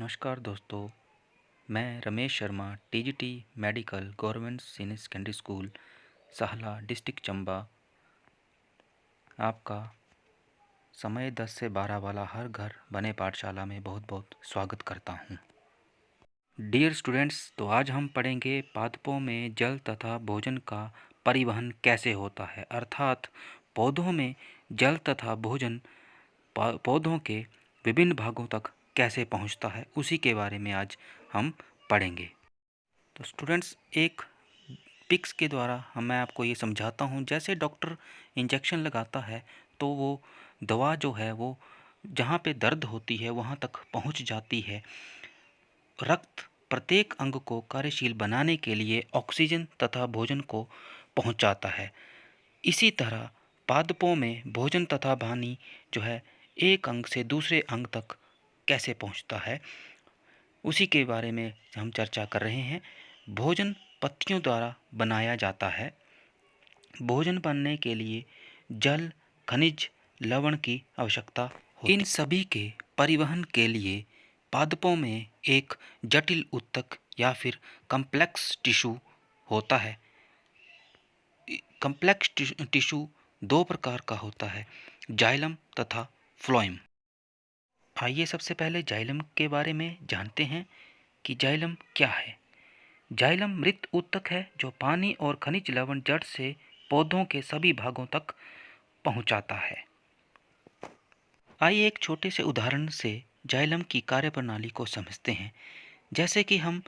नमस्कार दोस्तों, मैं Ramesh Sharma TGT medical government senior secondary school Sahla district Chamba आपका समय 10 से 12 वाला हर घर बने पाठशाला में बहुत बहुत स्वागत करता हूं। डियर स्टूडेंट्स, तो आज हम पढ़ेंगे पादपों में जल तथा भोजन का परिवहन कैसे होता है, अर्थात पौधों में जल तथा भोजन पौधों के विभिन्न भागों तक कैसे पहुंचता है, उसी के बारे में आज हम पढ़ेंगे। तो स्टूडेंट्स, एक पिक्स के द्वारा मैं आपको ये समझाता हूँ। जैसे डॉक्टर इंजेक्शन लगाता है तो वो दवा जो है वो जहाँ पे दर्द होती है वहाँ तक पहुँच जाती है। रक्त प्रत्येक अंग को कार्यशील बनाने के लिए ऑक्सीजन तथा भोजन को पहुँचाता है। इसी तरह पादपों में भोजन तथा पानी जो है एक अंग से दूसरे अंग तक कैसे पहुँचता है, उसी के बारे में हम चर्चा कर रहे हैं। भोजन पत्तियों द्वारा बनाया जाता है। भोजन बनने के लिए जल, खनिज, लवण की आवश्यकता होती है। इन सभी के परिवहन के लिए पादपों में एक जटिल ऊतक या फिर कम्प्लेक्स टिश्यू होता है। कम्प्लेक्स टिश्यू दो प्रकार का होता है, जाइलम तथा फ्लोएम। आइए सबसे पहले जाइलम के बारे में जानते हैं कि जाइलम क्या है। जाइलम मृत ऊतक है जो पानी और खनिज लवण जड़ से पौधों के सभी भागों तक पहुंचाता है। आइए एक छोटे से उदाहरण से जाइलम की कार्यप्रणाली को समझते हैं। जैसे कि हम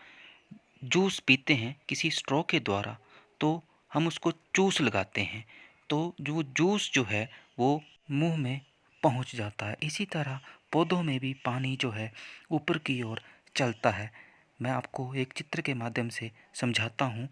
जूस पीते हैं किसी स्ट्रॉ के द्वारा, तो हम उसको चूस लगाते हैं तो जो जूस जो है वो मुंह में पहुंच जाता है। इसी तरह पौधों में भी पानी जो है ऊपर की ओर चलता है। मैं आपको एक चित्र के माध्यम से समझाता हूँ।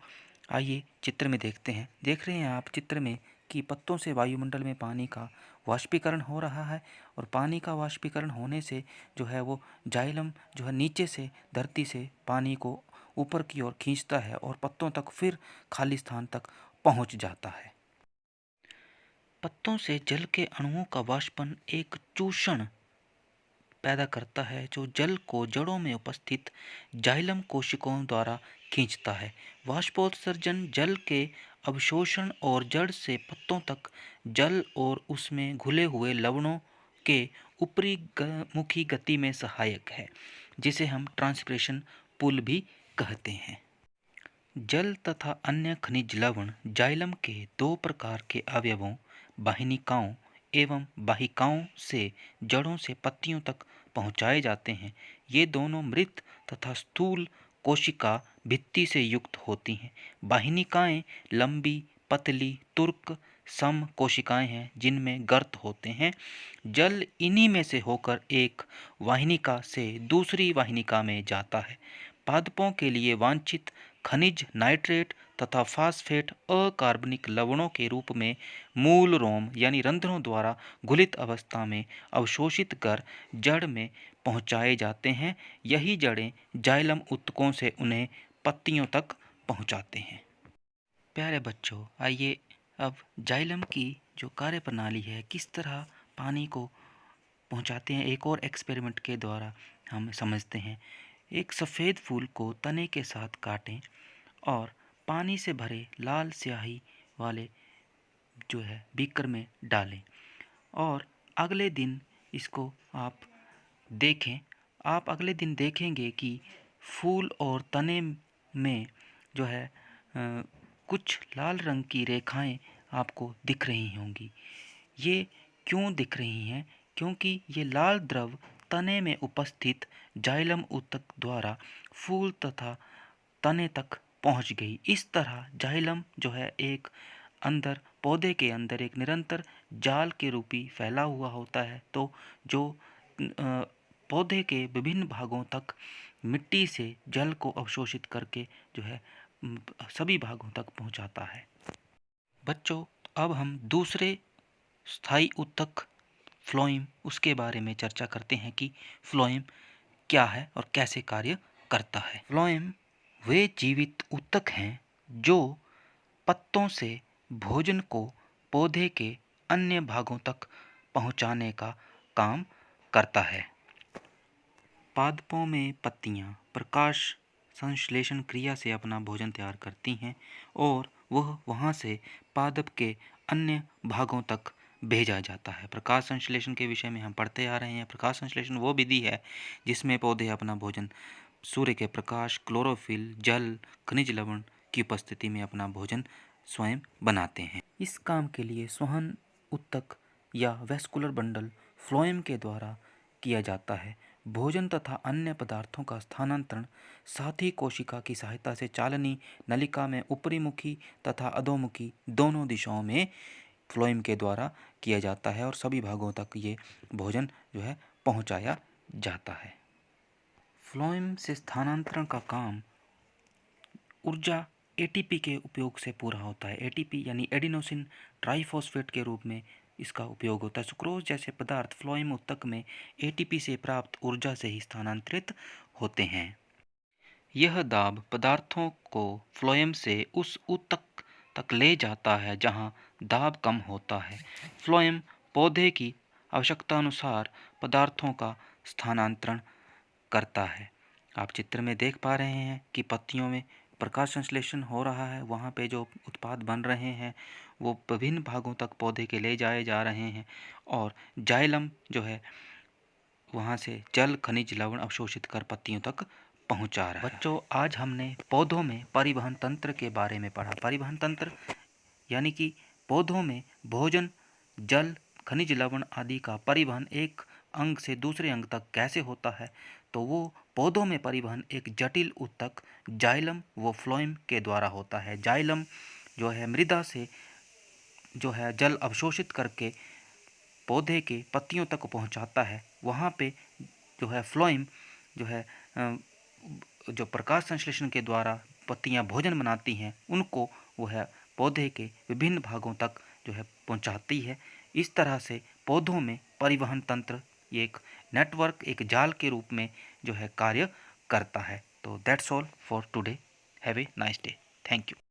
आइए चित्र में देखते हैं। देख रहे हैं आप चित्र में कि पत्तों से वायुमंडल में पानी का वाष्पीकरण हो रहा है और पानी का वाष्पीकरण होने से जो है वो जाइलम जो है नीचे से धरती से पानी को ऊपर की ओर खींचता है और पत्तों तक फिर खाली स्थान तक पहुंच जाता है। पत्तों से जल के अणुओं का वाष्पन एक चूषण पैदा करता है जो जल को जड़ों में उपस्थित जाइलम कोशिकाओं द्वारा खींचता है। वाष्पोत्सर्जन जल के अवशोषण और जड़ से पत्तों तक जल और उसमें घुले हुए लवणों के ऊपरी मुखी गति में सहायक है, जिसे हम ट्रांसपिरेशन पुल भी कहते हैं। जल तथा अन्य खनिज लवण जाइलम के दो प्रकार के अवयवों वाहिनिकाओं एवं वाहिकाओं से जड़ों से पत्तियों तक पहुँचाए जाते हैं। ये दोनों मृत तथा स्थूल कोशिका भित्ति से युक्त होती हैं। वाहिनिकाएं लंबी, पतली, तुर्क सम कोशिकाएं हैं जिनमें गर्त होते हैं। जल इन्हीं में से होकर एक वाहिनिका से दूसरी वाहिनिका में जाता है। पादपों के लिए वांछित खनिज नाइट्रेट तथा फास्फेट अकार्बनिक लवणों के रूप में मूल रोम यानी रंध्रों द्वारा घुलित अवस्था में अवशोषित कर जड़ में पहुंचाए जाते हैं। यही जड़ें जाइलम ऊतकों से उन्हें पत्तियों तक पहुंचाते हैं। प्यारे बच्चों, आइए अब जाइलम की जो कार्यप्रणाली है, किस तरह पानी को पहुंचाते हैं, एक और एक्सपेरिमेंट के द्वारा हम समझते हैं। एक सफ़ेद फूल को तने के साथ काटें और पानी से भरे लाल स्याही वाले जो है बीकर में डालें और अगले दिन इसको आप देखें। आप अगले दिन देखेंगे कि फूल और तने में जो है कुछ लाल रंग की रेखाएं आपको दिख रही होंगी। ये क्यों दिख रही हैं? क्योंकि ये लाल द्रव तने में उपस्थित जाइलम ऊतक द्वारा फूल तथा तने तक पहुंच गई। इस तरह जाइलम जो है एक अंदर पौधे के अंदर एक निरंतर जाल के रूपी फैला हुआ होता है, तो जो पौधे के विभिन्न भागों तक मिट्टी से जल को अवशोषित करके जो है सभी भागों तक पहुंचाता है। बच्चों, अब हम दूसरे स्थायी ऊतक फ्लोएम उसके बारे में चर्चा करते हैं कि फ्लोएम क्या है और कैसे कार्य करता है। फ्लोएम वे जीवित ऊतक हैं जो पत्तों से भोजन को पौधे के अन्य भागों तक पहुंचाने का काम करता है। पादपों में पत्तियां प्रकाश संश्लेषण क्रिया से अपना भोजन तैयार करती हैं और वह वहां से पादप के अन्य भागों तक भेजा जाता है। प्रकाश संश्लेषण के विषय में हम पढ़ते आ रहे हैं। प्रकाश संश्लेषण वो विधि है जिसमें पौधे अपना भोजन सूर्य के प्रकाश, क्लोरोफिल, जल, खनिज लवण की उपस्थिति में अपना भोजन स्वयं बनाते हैं। इस काम के लिए संवहन ऊतक या वैस्कुलर बंडल फ्लोएम के द्वारा किया जाता है। भोजन तथा अन्य पदार्थों का स्थानांतरण साथी कोशिका की सहायता से चालनी नलिका में ऊपरी मुखी तथा अधोमुखी दोनों दिशाओं में फ्लोएम के द्वारा किया जाता है और सभी भागों तक ये भोजन जो है पहुंचाया जाता है। फ्लोएम से स्थानांतरण का काम ऊर्जा एटीपी के उपयोग से पूरा होता है। एटीपी यानी एडिनोसिन ट्राइफॉस्फेट के रूप में इसका उपयोग होता है। सुक्रोज जैसे पदार्थ फ्लोएम ऊतक में एटीपी से प्राप्त ऊर्जा से ही स्थानांतरित होते हैं। यह दाब पदार्थों को फ्लोएम से उस ऊतक तक ले जाता है जहां दाब कम होता है। फ्लोएम पौधे की आवश्यकता अनुसार पदार्थों का स्थानांतरण करता है। आप चित्र में देख पा रहे हैं कि पत्तियों में प्रकाश संश्लेषण हो रहा है। वहाँ पे जो उत्पाद बन रहे हैं वो विभिन्न भागों तक पौधे के ले जाए जा रहे हैं और जाइलम जो है वहाँ से जल, खनिज, लवण अवशोषित कर पत्तियों तक पहुँचा रहा है। बच्चों, आज हमने पौधों में परिवहन तंत्र के बारे में पढ़ा। परिवहन तंत्र यानी कि पौधों में भोजन, जल, खनिज लवण आदि का परिवहन एक अंग से दूसरे अंग तक कैसे होता है। तो वो पौधों में परिवहन एक जटिल ऊतक जाइलम व फ्लोएम के द्वारा होता है। जाइलम जो है मृदा से जो है जल अवशोषित करके पौधे के पत्तियों तक पहुंचाता है। वहाँ पे जो है फ्लोएम जो है जो प्रकाश संश्लेषण के द्वारा पत्तियां भोजन बनाती हैं उनको वह पौधे के विभिन्न भागों तक जो है पहुंचाती है। इस तरह से पौधों में परिवहन तंत्र एक नेटवर्क, एक जाल के रूप में जो है कार्य करता है। तो that's all for today. Have a nice day. Thank you.